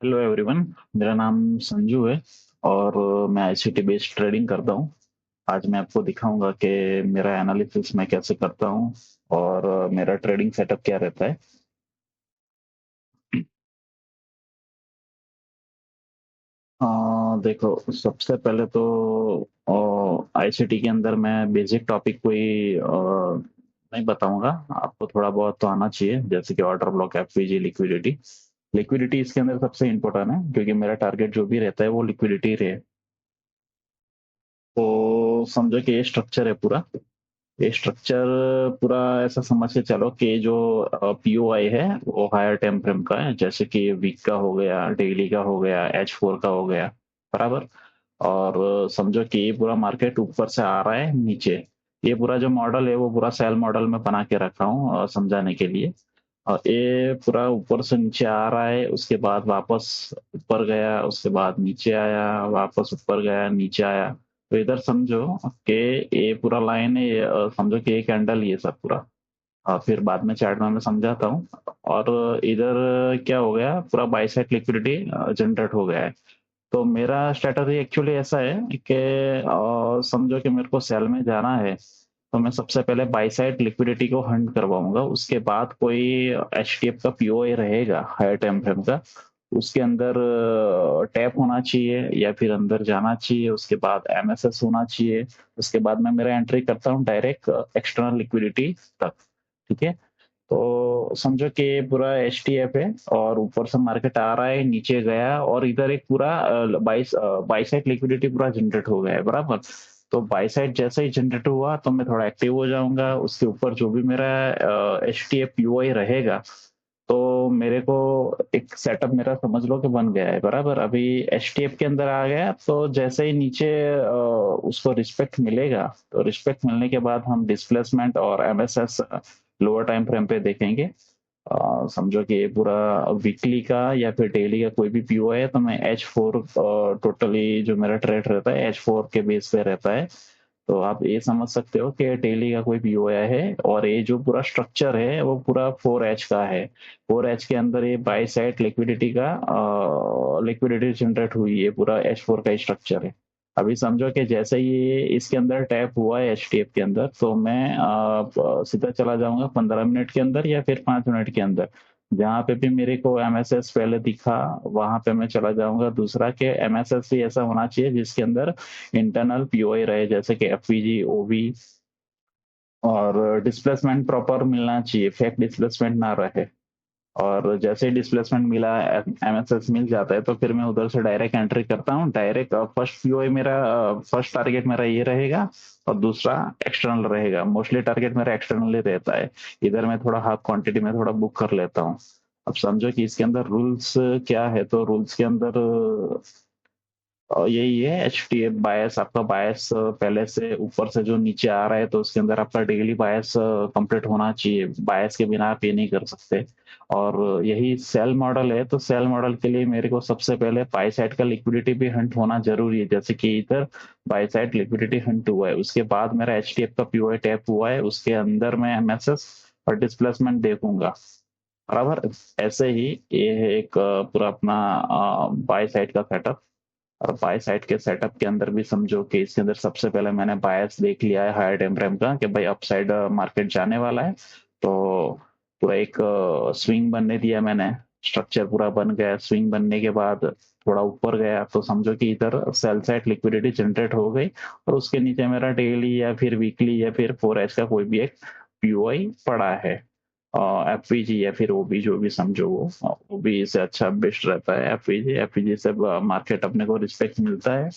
Hello everyone. मेरा नाम संजू है और मैं आईसीटी बेस्ड ट्रेडिंग करता हूँ। आज मैं आपको दिखाऊंगा कि मेरा एनालिसिस मैं कैसे करता हूँ और मेरा ट्रेडिंग सेटअप क्या रहता है। देखो, सबसे पहले तो आईसीटी के अंदर मैं बेसिक टॉपिक कोई नहीं बताऊंगा। आपको थोड़ा बहुत तो आना चाहिए, जैसे कि order block, FVG, liquidity. Liquidity इसके अंदर सबसे इम्पोर्टेंट है, क्योंकि मेरा टारगेट जो भी रहता है वो लिक्विडिटी रहे। तो समझो कि ये स्ट्रक्चर है पूरा। ये स्ट्रक्चर पूरा ऐसा समझ के चलो कि जो पीओआई है वो हायर टाइम फ्रेम का है, जैसे कि वीक का हो गया, डेली का हो गया, H4 का हो गया। बराबर। और समझो कि ये पूरा मार्केट ऊपर से आ रहा है नीचे। ये पूरा जो मॉडल है वो पूरा सेल मॉडल में बना के रखा हूँ समझाने के लिए। और ये पूरा ऊपर से नीचे आ रहा है, उसके बाद वापस ऊपर गया, उसके बाद नीचे आया, वापस ऊपर गया, नीचे आया। तो इधर समझो कि ये पूरा लाइन है, ये, समझो कि ये कैंडल ये सब पूरा। फिर बाद में चार्ट में मैं समझाता हूँ। और इधर क्या हो गया, पूरा बाई साइड लिक्विडिटी जनरेट हो गया है। तो मेरा स्ट्रेटजी एक्चुअली ऐसा है कि समझो कि मेरे को सेल में जाना है, तो मैं सबसे पहले बाई साइड लिक्विडिटी को हंट करवाऊंगा। उसके बाद कोई एचटीएफ का पीओए रहेगा हायर टाइम फ्रेम का, उसके अंदर टैप होना चाहिए या फिर अंदर जाना चाहिए। उसके बाद एमएसएस होना चाहिए। उसके बाद मैं मेरा एंट्री करता हूँ डायरेक्ट एक्सटर्नल लिक्विडिटी तक। ठीक है। तो समझो कि ये पूरा एच टी एफ है और ऊपर से मार्केट आ रहा है, नीचे गया, और इधर एक पूरा बाई साइड लिक्विडिटी पूरा जनरेट हो गया है। बराबर। तो बाई साइड जैसे ही जनरेट हुआ तो मैं थोड़ा एक्टिव हो जाऊंगा। उसके ऊपर जो भी मेरा एच टी एफ यूआई रहेगा, तो मेरे को एक सेटअप मेरा समझ लो कि बन गया है। बराबर। अभी एच टी एफ के अंदर आ गया, तो जैसे ही नीचे उसको रिस्पेक्ट मिलेगा, तो रिस्पेक्ट मिलने के बाद हम डिस्प्लेसमेंट और एमएसएस लोअर टाइम फ्रेम पे देखेंगे। समझो कि ये पूरा वीकली का या फिर डेली का कोई भी पीओ है, तो मैं H4 टोटली जो मेरा ट्रेड रहता है H4 के बेस पे रहता है। तो आप ये समझ सकते हो कि डेली का कोई पीओ है, और ये जो पूरा स्ट्रक्चर है वो पूरा 4H का है। 4H के अंदर ये बाई साइड लिक्विडिटी का लिक्विडिटी जनरेट हुई है, पूरा H4 का स्ट्रक्चर है। अभी समझो कि जैसे ही ये इसके अंदर टैप हुआ है एचटीएफ के अंदर, तो मैं सीधा चला जाऊंगा 15 मिनट के अंदर या फिर 5 मिनट के अंदर। जहां पे भी मेरे को एमएसएस पहले दिखा, वहां पे मैं चला जाऊंगा। दूसरा के एमएसएस भी ऐसा होना चाहिए जिसके अंदर इंटरनल पीओए रहे, जैसे कि एफवीजी, ओवी। और डिस्प्लेसमेंट प्रॉपर मिलना चाहिए, फेक डिस्प्लेसमेंट ना रहे। और जैसे ही डिस्प्लेसमेंट मिला, एमएसएस मिल जाता है, तो फिर मैं उधर से डायरेक्ट एंट्री करता हूँ। डायरेक्ट फर्स्ट पीओए मेरा, फर्स्ट टारगेट मेरा ये रहेगा, और दूसरा एक्सटर्नल रहेगा। मोस्टली टारगेट मेरा एक्सटर्नल ही रहता है। इधर मैं थोड़ा हाफ क्वांटिटी में थोड़ा बुक कर लेता हूँ। अब समझो कि इसके अंदर रूल्स क्या है। तो रूल्स के अंदर यही है, एच टी एफ बायस। आपका बायस पहले से ऊपर से जो नीचे आ रहा है, तो उसके अंदर आपका डेली बायस कंप्लीट होना चाहिए। बायस के बिना आप ये नहीं कर सकते। और यही सेल मॉडल है, तो सेल मॉडल के लिए मेरे को सबसे पहले बाई साइड का लिक्विडिटी भी हंट होना जरूरी है, जैसे कि इधर बाई साइड लिक्विडिटी हंट हुआ है, उसके बाद मेरा एच टी एफ का पीओए टैप हुआ है, उसके अंदर मैं एमएसएस और डिस्प्लेसमेंट देखूंगा। बराबर। ऐसे ही ये है एक पूरा अपना बाई साइड का सेटअप। और बाय साइड के सेटअप के अंदर भी समझो कि इसके अंदर सबसे पहले मैंने बायस देख लिया है हायर टाइम फ्रेम का, कि भाई अपसाइड मार्केट जाने वाला है। तो पूरा एक स्विंग बनने दिया मैंने। स्ट्रक्चर पूरा बन गया। स्विंग बनने के बाद थोड़ा ऊपर गया, तो समझो कि इधर सेल साइड लिक्विडिटी जनरेट हो गई। और उसके नीचे मेरा डेली या फिर वीकली या फिर 4H का कोई भी एक पीओआई पड़ा है। एफवीजी या फिर ओबी, जो भी समझो, वो ओबी से अच्छा बेस्ट रहता है। एफवीजी, एफवीजी से मार्केट अपने को रिस्पेक्ट मिलता है।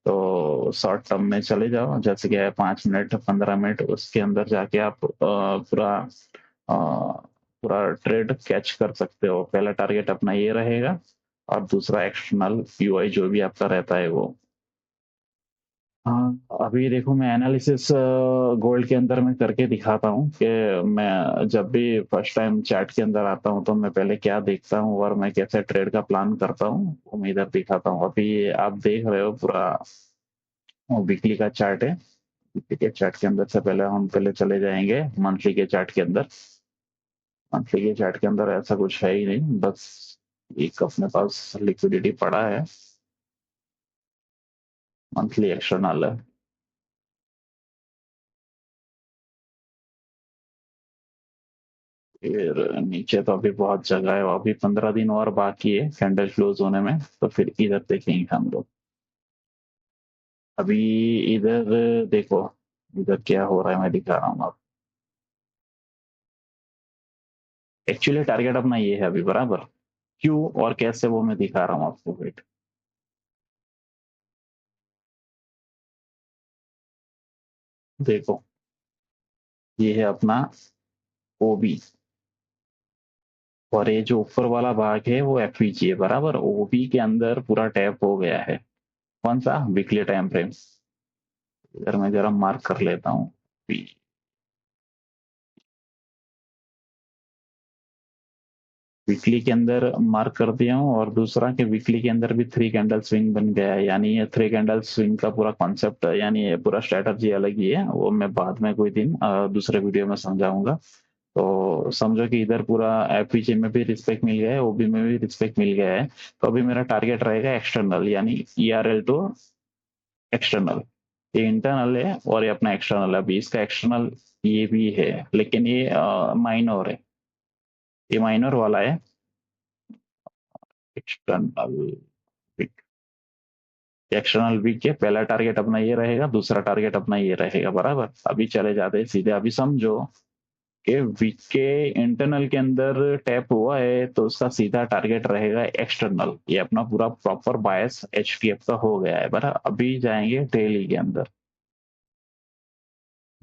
तो शॉर्ट टर्म में चले जाओ, जैसे कि 5 मिनट, 15 मिनट, उसके अंदर जाके आप अ, पूरा ट्रेड कैच कर सकते हो। पहला टारगेट अपना ये रहेगा, और दूसरा एक्सटर्नल पीओआई जो भी आपका रहता है वो। हाँ, अभी देखो, मैं एनालिसिस गोल्ड के अंदर मैं करके दिखाता हूँ कि मैं जब भी फर्स्ट टाइम चार्ट के अंदर आता हूँ, तो मैं पहले क्या देखता हूँ और मैं कैसे ट्रेड का प्लान करता हूँ, वो मैं इधर दिखाता हूँ। अभी आप देख रहे हो पूरा वीकली का चार्ट है। वीकली के चार्ट के अंदर से पहले हम पहले चले जाएंगे मंथली के चार्ट के अंदर। मंथली के चार्ट के अंदर ऐसा कुछ है ही नहीं, बस एक अपने पास लिक्विडिटी पड़ा है, मंथली एक्सटर्नल है। फिर नीचे तो अभी बहुत जगह है, अभी 15 दिन और बाकी है कैंडल क्लोज होने में, तो फिर इधर देखेंगे हम लोग। अभी इधर देखो, इधर क्या हो रहा है मैं दिखा रहा हूँ आप। एक्चुअली टारगेट अपना ये है अभी, बराबर। क्यों और कैसे वो मैं दिखा रहा हूँ आपको, वेट। देखो, ये है अपना ओबी, और ये जो ऊपर वाला भाग है वो एफवीजी है, बराबर। ओबी के अंदर पूरा टैप हो गया है। कौन सा? Weekly time frame. इधर मैं जरा मार्क कर लेता हूँ। वीकली के अंदर मार्क कर दिया हूँ, और दूसरा कि वीकली के अंदर भी 3 कैंडल स्विंग बन गया है। यानी ये 3 कैंडल स्विंग का पूरा कॉन्सेप्ट, यानी ये पूरा स्ट्रेटजी अलग ही है, वो मैं बाद में कोई दिन दूसरे वीडियो में समझाऊंगा। तो समझो कि इधर पूरा एफपीजी में भी रिस्पेक्ट मिल गया है, ओबी में भी रिस्पेक्ट मिल गया है। तो अभी मेरा टारगेट रहेगा एक्सटर्नल, यानी ईआरएल टू एक्सटर्नल। ये इंटरनल है और ये अपना एक्सटर्नल है। अभी इसका एक्सटर्नल ये भी है, लेकिन ये माइनर है, ये माइनर वाला है। एक्सटर्नल एक्सटर्नल वीक के पहला टारगेट अपना ये रहेगा, दूसरा टारगेट अपना ये रहेगा, बराबर। अभी चले जाते हैं सीधे। अभी समझो कि वीक के इंटरनल के अंदर टैप हुआ है, तो उसका सीधा टारगेट रहेगा एक्सटर्नल। ये अपना पूरा प्रॉपर बायस एचटीएफ का हो गया है, बराबर। अभी जाएंगे डेली के अंदर।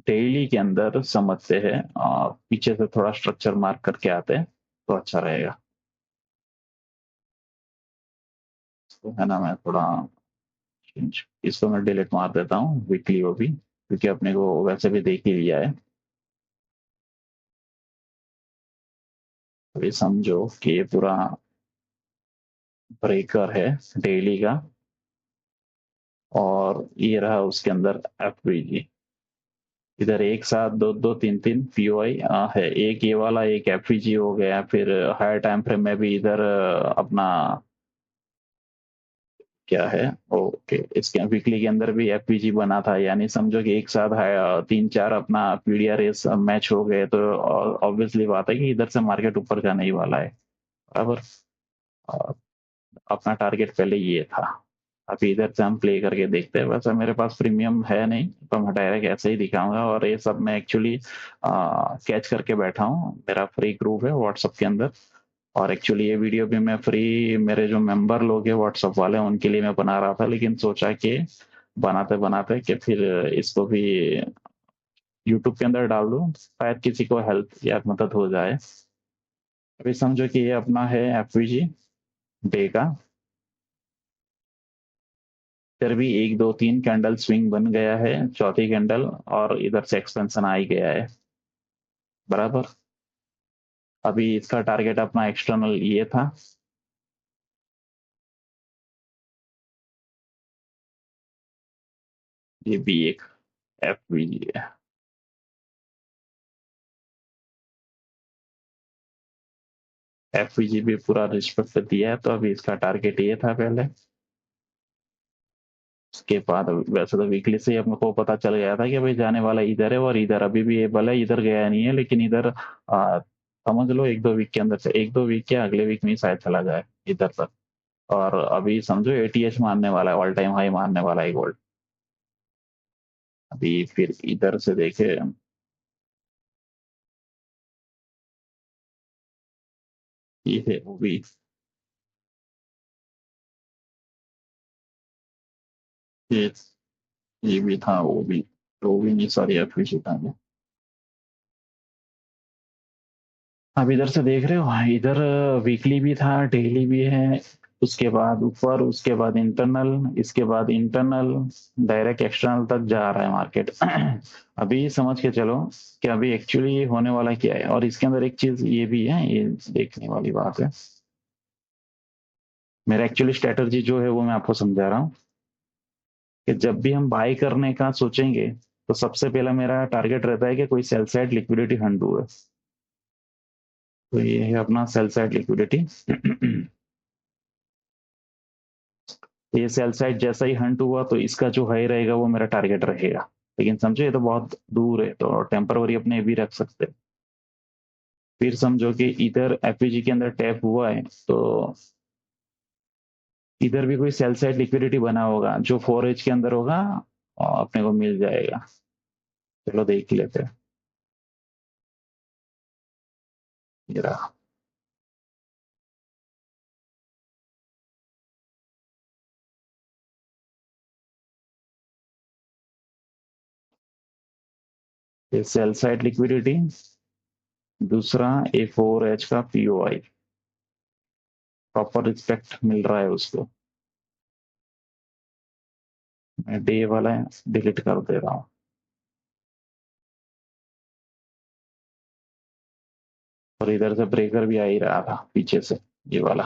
डेली के अंदर समझते हैं, पीछे से थोड़ा स्ट्रक्चर मार्क करके आते हैं तो अच्छा रहेगा। तो है ना, मैं थोड़ा इसको मैं डिलीट मार देता हूँ, वीकली वो भी, क्योंकि अपने को वैसे भी देख ही लिया है। अभी समझो कि ये पूरा ब्रेकर है डेली का, और ये रहा उसके अंदर एफवीजी। इधर एक साथ दो दो तीन तीन पीओआई है, एक ये वाला, एक एफवीजी हो गया। फिर हायर टाइम फ्रेम में भी इधर अपना क्या है, ओके, इसके वीकली के अंदर भी एफवीजी बना था। यानी समझो कि एक साथ है, 3 4 अपना पीडीआर मैच हो गए, तो ऑब्वियसली बात है कि इधर से मार्केट ऊपर जाने ही वाला है, बराबर। और अपना टारगेट पहले ये था। अभी इधर से हम प्ले करके देखते हैं। वैसे मेरे पास प्रीमियम है नहीं, तो मैं डायरेक्ट ऐसे ही दिखाऊंगा। और ये सब मैं एक्चुअली कैच करके बैठा हूँ, मेरा फ्री ग्रुप है व्हाट्सएप के अंदर। और एक्चुअली ये वीडियो भी मैं फ्री, मेरे जो मेंबर लोग हैं व्हाट्सएप वाले, उनके लिए मैं बना रहा था, लेकिन सोचा कि बनाते बनाते कि फिर इसको भी यूट्यूब के अंदर डाल दूं, शायद किसी को हेल्प या मदद हो जाए। अभी समझो कि ये अपना है एफवीजी डे का। फिर भी 1 2 3 कैंडल स्विंग बन गया है, चौथी कैंडल, और इधर से एक्सपेंशन आ ही गया है, बराबर। अभी इसका टारगेट अपना एक्सटर्नल ये था। ये भी एक एफवीजी है। एफवीजी भी पूरा रिस्पेक्ट दिया है, तो अभी इसका टारगेट ये था पहले। उसके बाद वैसे तो वीकली से ही अपने को पता चल गया था कि भाई जाने वाला इधर है, और इधर अभी भी ये भले इधर गया नहीं है, लेकिन इधर समझ लो 1 2 वीक के अंदर से, 1 2 वीक के अगले वीक में ही शायद चला जाए इधर तक। और अभी समझो एटीएच मारने वाला है, ऑल टाइम हाई मारने वाला है गोल्ड। अभी फिर इधर से देखे, ये है वो भी, ये ये भी था वो भी नहीं, सॉरी एफिशिएंट था। अब इधर से देख रहे हो, इधर वीकली भी था, डेली भी है, उसके बाद ऊपर, उसके बाद इंटरनल, इसके बाद इंटरनल, डायरेक्ट एक्सटर्नल तक जा रहा है मार्केट। अभी समझ के चलो कि अभी एक्चुअली होने वाला क्या है। और इसके अंदर एक चीज ये भी है, ये देखने वाली बात है। मेरा एक्चुअली स्ट्रेटजी जो है वो मैं आपको समझा रहा हूँ, कि जब भी हम बाय करने का सोचेंगे, तो सबसे पहला मेरा टारगेट रहता है कि कोई सेल साइड लिक्विडिटी फंड हुआ। तो ये है अपना सेल साइड लिक्विडिटी। ये सेल साइड जैसा ही हंट हुआ तो इसका जो हाई रहेगा वो मेरा टारगेट रहेगा। लेकिन समझो ये तो बहुत दूर है, तो टेम्परवरी अपने भी रख सकते हैं। फिर समझो कि इधर एफपीजी के अंदर टैप हुआ है, तो इधर भी कोई सेल साइड लिक्विडिटी बना होगा जो 4H के अंदर होगा, और अपने को मिल जाएगा। चलो देख लेते हैं। ये रहा। ये सेल साइड लिक्विडिटी, दूसरा A4H का POI, प्रॉपर रिस्पेक्ट मिल रहा है उसको। मैं डे वाला डिलीट कर दे रहा हूँ। और इधर से ब्रेकर भी आ ही रहा था पीछे से, ये वाला।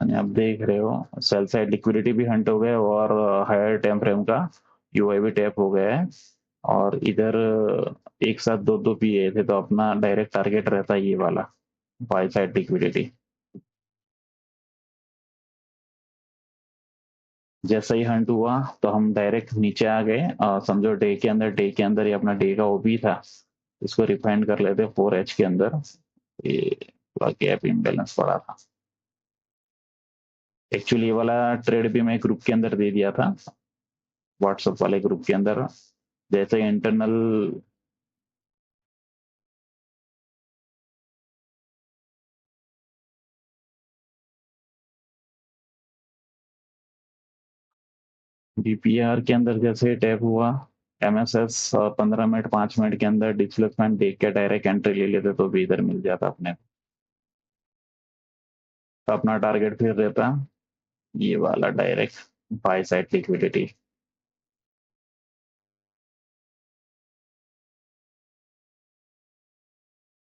यानी आप देख रहे हो सेल साइड लिक्विडिटी भी हंट हो गया, और हायर टाइम फ्रेम का यूआई भी टैप हो गया है। और इधर एक साथ दो दो पीए थे, तो अपना डायरेक्ट टारगेट रहता है ये वाला, बाय साइड लिक्विडिटी। जैसा ही हंट हुआ तो हम डायरेक्ट नीचे आ गए। समझो डे के अंदर ये अपना डे का ओबी था, इसको रिफाइंड कर लेते 4H के अंदर। ये पूरा गैप इम्बेलेंस पड़ा था। एक्चुअली ये वाला ट्रेड भी मैं ग्रुप के अंदर दे दिया था, व्हाट्सएप वाले ग्रुप के अंदर। जैसे इंटरनल डीपीआर के अंदर जैसे टैप हुआ, एमएसएस 15 मिनट 5 मिनट के अंदर डिस्प्लेसमेंट देख के डायरेक्ट एंट्री ले लेते तो भी इधर मिल जाता अपने को। तो अपना टारगेट फिर रहता ये वाला डायरेक्ट बाय साइड लिक्विडिटी।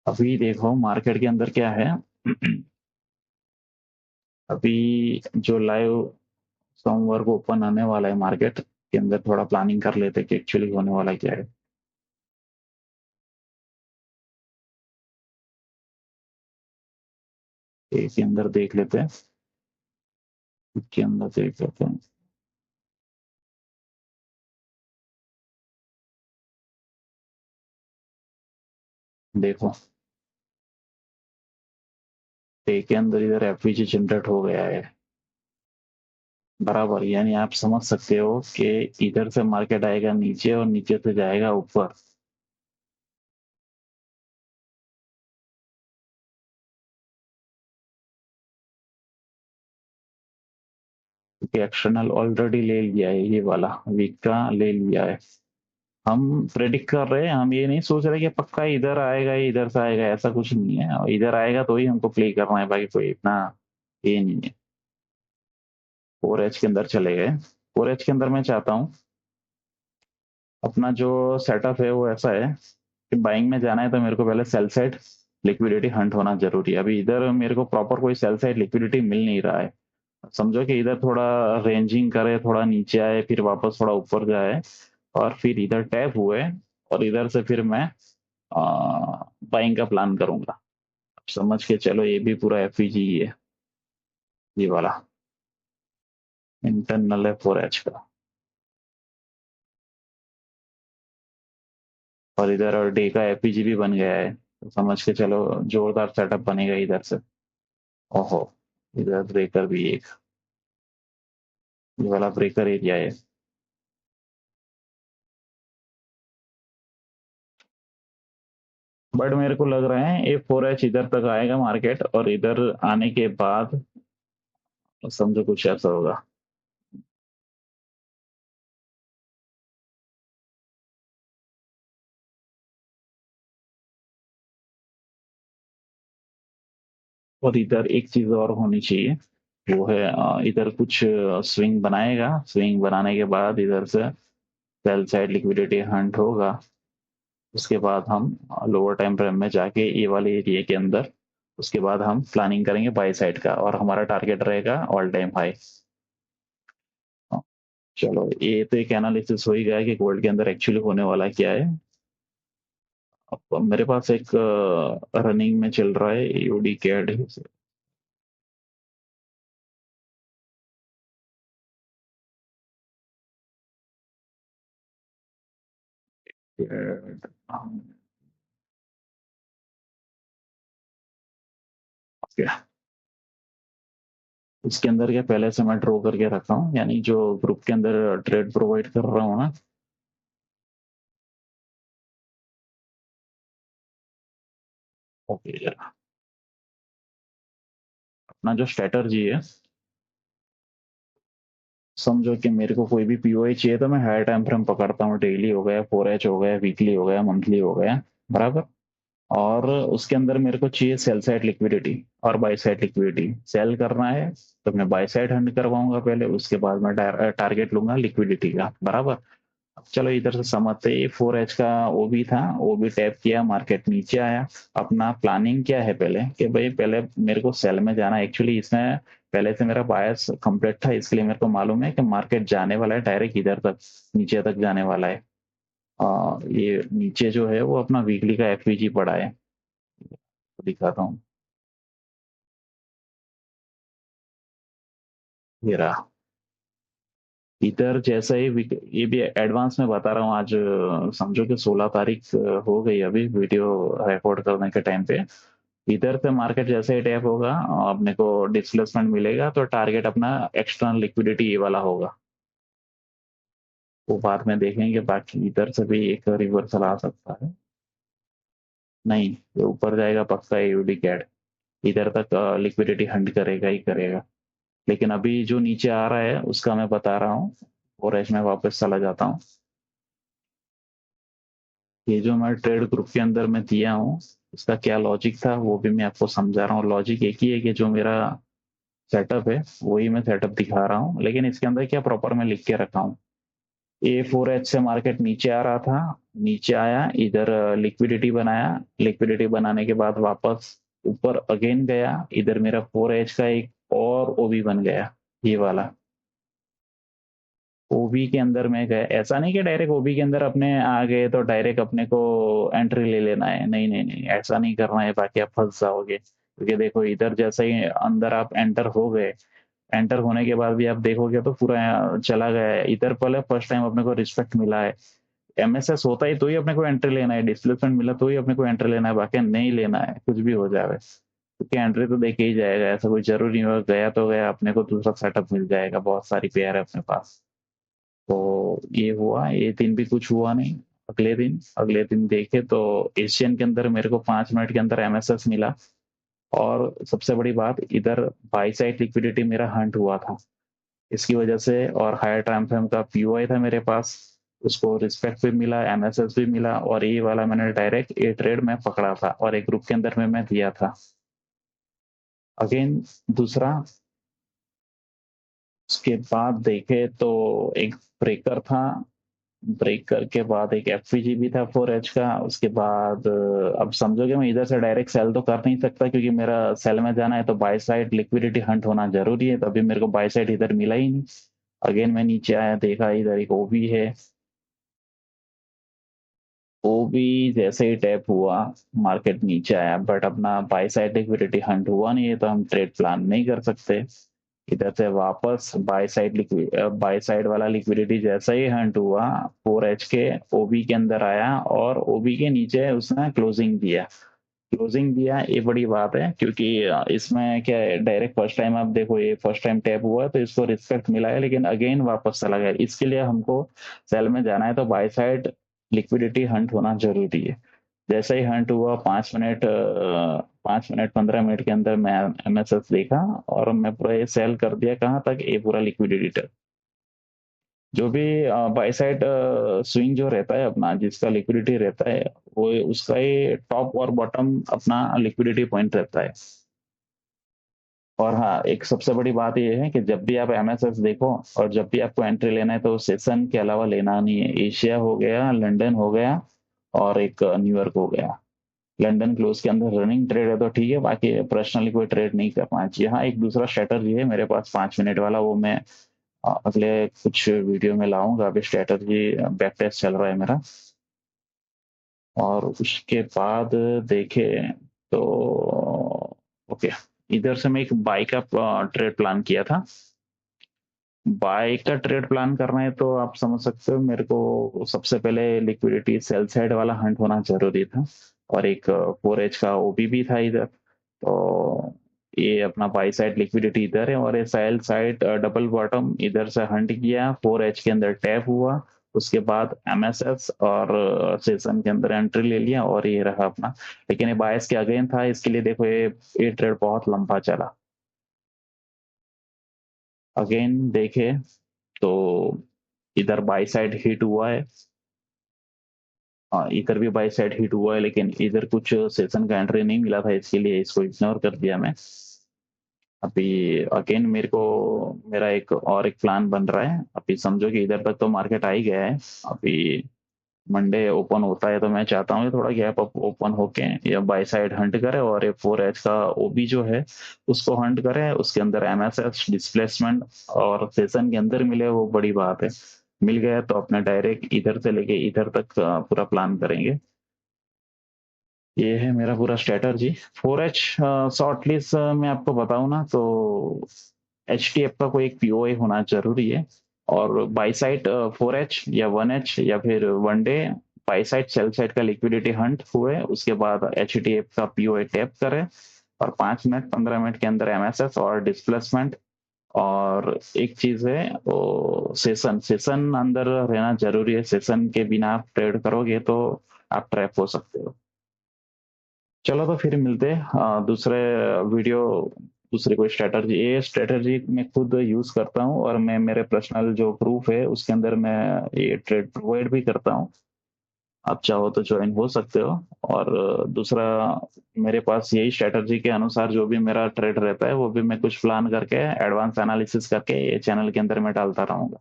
अभी देखो मार्केट के अंदर क्या है। अभी जो लाइव सोमवार को ओपन आने वाला है मार्केट के अंदर, थोड़ा प्लानिंग कर लेते कि एक्चुअली होने वाला क्या है। इसके अंदर देख लेते हैं, इसके अंदर देख लेते हैं। देखो डे के अंदर इधर एफवीजी जनरेट हो गया है बराबर। यानी आप समझ सकते हो कि इधर से मार्केट आएगा नीचे और नीचे से जाएगा ऊपर। क्योंकि एक्सटर्नल ऑलरेडी ले लिया है, ये वाला वीक का ले लिया है। हम प्रेडिक्ट कर रहे हैं, हम ये नहीं सोच रहे कि पक्का इधर आएगा या इधर से आएगा, ऐसा कुछ नहीं है। और इधर आएगा तो ही हमको प्ले करना है, बाकी कोई इतना ये नहीं है। 4H के अंदर चले गए। 4H के अंदर मैं चाहता हूँ अपना जो सेटअप है वो ऐसा है कि बाइंग में जाना है तो मेरे को पहले सेल साइड लिक्विडिटी हंट होना जरूरी है। अभी इधर मेरे को प्रॉपर कोई सेल साइड लिक्विडिटी मिल नहीं रहा है। समझो कि इधर थोड़ा रेंजिंग करे, थोड़ा नीचे आए, फिर वापस थोड़ा ऊपर जाए, और फिर इधर टैप हुए, और इधर से फिर मैं बाइंग का प्लान करूंगा। समझ के चलो, ये भी पूरा एफईजी ही है, ये वाला इंटरनल है 4H का। और इधर और डे का एफईजी भी बन गया है, तो समझ के चलो जोरदार सेटअप बनेगा इधर से। ओहो, इधर ब्रेकर भी एक, ये वाला ब्रेकर एरिया है। बट मेरे को लग रहा है ये 4H इधर तक आएगा मार्केट, और इधर आने के बाद समझो कुछ ऐसा होगा। और इधर एक चीज और होनी चाहिए, वो है इधर कुछ स्विंग बनाएगा। स्विंग बनाने के बाद इधर से सेल साइड लिक्विडिटी हंट होगा। उसके बाद हम लोअर टाइम फ्रेम में जाके ये वाले एरिया के अंदर, उसके बाद हम प्लानिंग करेंगे बाई साइड का, और हमारा टारगेट रहेगा ऑल टाइम हाई। चलो ये तो एक एनालिसिस हो ही गया कि गोल्ड के अंदर एक्चुअली होने वाला क्या है। अब मेरे पास एक रनिंग में चल रहा है यूडी कैड, ओके, इसके अंदर क्या पहले से मैं ड्रॉ करके रखा हूँ, यानी जो ग्रुप के अंदर ट्रेड प्रोवाइड कर रहा हूँ ना। ओके, अपना जो स्ट्रेटर्जी है, समझो कि मेरे को कोई भी पीओआई चाहिए तो मैं हायर टाइम फ्रेम पकड़ता हूँ, डेली हो गया, 4H हो गया, वीकली हो गया, मंथली हो गया, बराबर। और उसके अंदर मेरे को चाहिए सेल साइड लिक्विडिटी और बाय साइड लिक्विडिटी। सेल करना है तो मैं बाय साइड हंड करवाऊंगा पहले, उसके बाद मैं टारगेट लूंगा लिक्विडिटी का, बराबर। अब चलो इधर से समझते हैं, 4H का वो भी था, वो भी टैप किया, मार्केट नीचे आया। अपना प्लानिंग क्या है पहले कि भाई पहले मेरे को सेल में जाना, एक्चुअली इसमें पहले से मेरा बायस कंप्लीट था, इसलिए मेरे को मालूम है कि मार्केट जाने वाला है डायरेक्ट इधर तक, नीचे तक जाने वाला है। ये नीचे जो है वो अपना वीकली का एफवीजी पड़ा है, दिखाता हूँ। ये रहा। इधर जैसा ही ये भी एडवांस में बता रहा हूँ आज, समझो कि 16 तारीख हो गई अभी वीडियो रिकॉर्ड करने के टाइम पे। इधर से मार्केट जैसे ही टैप होगा, अपने को डिस्प्लेसमेंट मिलेगा तो टारगेट अपना एक्सटर्नल लिक्विडिटी ये वाला होगा। वो बाद में देखेंगे, बाकी इधर से भी एक रिवर्सल आ सकता है। नहीं, ये ऊपर जाएगा पक्का एयूडी कैड, इधर तक लिक्विडिटी हंट करेगा ही करेगा। लेकिन अभी जो नीचे आ रहा है उसका मैं बता रहा हूँ, और एज में वापस चला जाता हूँ। ये जो मैं ट्रेड ग्रुप के अंदर मैं दिया हूँ, इसका क्या लॉजिक था वो भी मैं आपको समझा रहा हूँ। लॉजिक एक ही है कि जो मेरा सेटअप है वही मैं सेटअप दिखा रहा हूँ, लेकिन इसके अंदर क्या प्रॉपर मैं लिख के रखा हूँ। A4H से मार्केट नीचे आ रहा था, नीचे आया, इधर लिक्विडिटी बनाया, लिक्विडिटी बनाने के बाद वापस ऊपर अगेन गया, इधर मेरा 4H का एक और ओबी बन गया, ये वाला। ओबी के अंदर में गए, ऐसा नहीं कि डायरेक्ट ओबी के अंदर अपने आ गए तो डायरेक्ट अपने को एंट्री ले लेना है, नहीं नहीं नहीं, ऐसा नहीं करना है, बाकी आप फंस जाओगे। क्योंकि देखो इधर जैसे ही अंदर आप एंटर हो गए, एंटर होने के बाद भी आप देखोगे तो पूरा चला गया है। इधर पहले फर्स्ट टाइम अपने को रिस्पेक्ट मिला है, एमएसएस होता ही तो ही अपने को एंट्री लेना है, डिस्प्लेसमेंट मिला तो ही अपने को एंट्री लेना है, बाकी नहीं लेना है, कुछ भी हो जाए। क्योंकि एंट्री तो देके ही जाएगा, ऐसा कोई जरूरी नहीं होगा, गया तो गया, अपने को दूसरा सेटअप मिल जाएगा, बहुत सारी पेयर है अपने पास। तो ये हुआ, ये दिन भी कुछ हुआ नहीं। अगले दिन देखे तो एशियन के अंदर मेरे को 5 मिनट के अंदर एमएसएस मिला। और सबसे बड़ी बात, इधर बाई साइड लिक्विडिटी मेरा हंट हुआ था, इसकी वजह से, और हायर टाइम फ्रेम का पीओआई था मेरे पास, उसको रिस्पेक्ट भी मिला, एमएसएस भी मिला, और ये वाला मैंने डायरेक्ट ये ट्रेड में पकड़ा था और एक ग्रुप के अंदर में मैं दिया था। अगेन दूसरा, उसके बाद देखे तो एक ब्रेकर था, ब्रेकर के बाद एक एफवीजी भी था 4H का। उसके बाद अब समझोगे मैं इधर से डायरेक्ट सेल तो कर नहीं सकता, क्योंकि मेरा सेल में जाना है तो बाय साइड लिक्विडिटी हंट होना जरूरी है, तो अभी मेरे को बाय साइड इधर मिला ही नहीं। अगेन मैं नीचे आया, देखा इधर एक ओबी है, ओबी जैसे ही टैप हुआ मार्केट नीचे आया, बट अपना बाय साइड लिक्विडिटी हंट हुआ नहीं है, तो हम ट्रेड प्लान नहीं कर सकते। इधर से वापस बाय साइड वाला लिक्विडिटी जैसा ही हंट हुआ, 4H के ओबी के अंदर आया और ओबी के नीचे उसने क्लोजिंग दिया। क्लोजिंग दिया, ये बड़ी बात है, क्योंकि इसमें क्या है, डायरेक्ट फर्स्ट टाइम आप देखो, ये फर्स्ट टाइम टैप हुआ है तो इसको रिस्पेक्ट मिला है, लेकिन अगेन वापस चला गया। इसके लिए हमको सेल में जाना है तो बाय साइड लिक्विडिटी हंट होना जरूरी है। जैसे ही हंट हुआ, 5 मिनट 15 मिनट के अंदर मैं एमएसएस देखा, और मैं पूरा ये सेल कर दिया, कहाँ तक, ये पूरा लिक्विडिटी तक। जो भी बाय साइड स्विंग जो रहता है अपना, जिसका लिक्विडिटी रहता है, वो उसका ही टॉप और बॉटम अपना लिक्विडिटी पॉइंट रहता है। और हाँ, एक सबसे बड़ी बात ये है कि जब भी आप एमएसएस देखो और जब भी आपको एंट्री लेना है तो सेशन के अलावा लेना नहीं है। एशिया हो गया, लंदन हो गया, और एक न्यूयॉर्क हो गया। लंदन क्लोज के अंदर रनिंग ट्रेड है तो ठीक है, बाकी पर्सनली कोई ट्रेड नहीं करना चाहिए। हाँ, एक दूसरा स्ट्रेटजी है मेरे पास 5 मिनट वाला, वो मैं अगले कुछ वीडियो में लाऊंगा। अभी स्ट्रेटजी बैक टेस्ट चल रहा है मेरा। और उसके बाद देखे तो ओके, इधर से मैं एक बाई का ट्रेड प्लान किया था। बाय का ट्रेड प्लान करना है तो आप समझ सकते हो, मेरे को सबसे पहले लिक्विडिटी सेल साइड वाला हंट होना जरूरी था, और एक 4H का ओबी भी था इधर। तो ये अपना बाई साइड लिक्विडिटी इधर है, और ये सेल साइड डबल बॉटम इधर से हंट किया, 4H के अंदर टैप हुआ, उसके बाद MSS और सेशन के अंदर एंट्री ले लिया, और ये रहा अपना। लेकिन ये बायस के अगेन था, इसके लिए देखो ये ट्रेड बहुत लंबा चला। अगेन देखे तो इधर बाई साइड हिट हुआ है। हाँ, इधर भी बाई साइड हिट हुआ है, लेकिन इधर कुछ सेशन का एंट्री नहीं मिला था, इसके लिए इसको इग्नोर कर दिया मैं। अभी अगेन मेरे को मेरा एक प्लान बन रहा है। अभी समझो कि इधर तक तो मार्केट आ ही गया है। अभी मंडे ओपन होता है तो मैं चाहता हूँ कि थोड़ा गैप अप ओपन होके या बाय साइड हंट करे, और ये 4H का ओबी जो है उसको हंट करे, उसके अंदर MSS डिस्प्लेसमेंट और सेशन के अंदर मिले, वो बड़ी बात है। मिल गया तो अपने डायरेक्ट इधर से लेके इधर तक पूरा प्लान करेंगे। ये है मेरा पूरा स्ट्रेटर्जी। 4H शॉर्ट लिस्ट मैं आपको बताऊं ना तो HTF का कोई एक POA होना जरूरी है, और बाई साइड 4H या 1H या फिर one day by side sell side का लिक्विडिटी हंट हुए, उसके बाद HTF का POA टैप करे, और 5 मिनट 15 मिनट के अंदर MSS और डिस्प्लेसमेंट। और एक चीज है वो सेशन सेशन अंदर रहना जरूरी है, सेशन के बिना आप ट्रेड करोगे तो आप ट्रैप हो सकते हो। चलो तो फिर मिलते हैं दूसरे वीडियो, दूसरी कोई स्ट्रेटजी। ये स्ट्रेटजी मैं खुद यूज करता हूँ, और मैं मेरे पर्सनल जो प्रूफ है उसके अंदर मैं ये ट्रेड प्रोवाइड भी करता हूँ। आप चाहो तो ज्वाइन हो सकते हो। और दूसरा, मेरे पास यही स्ट्रेटजी के अनुसार जो भी मेरा ट्रेड रहता है वो भी मैं कुछ प्लान करके एडवांस एनालिसिस करके ये चैनल के अंदर मैं डालता रहूंगा।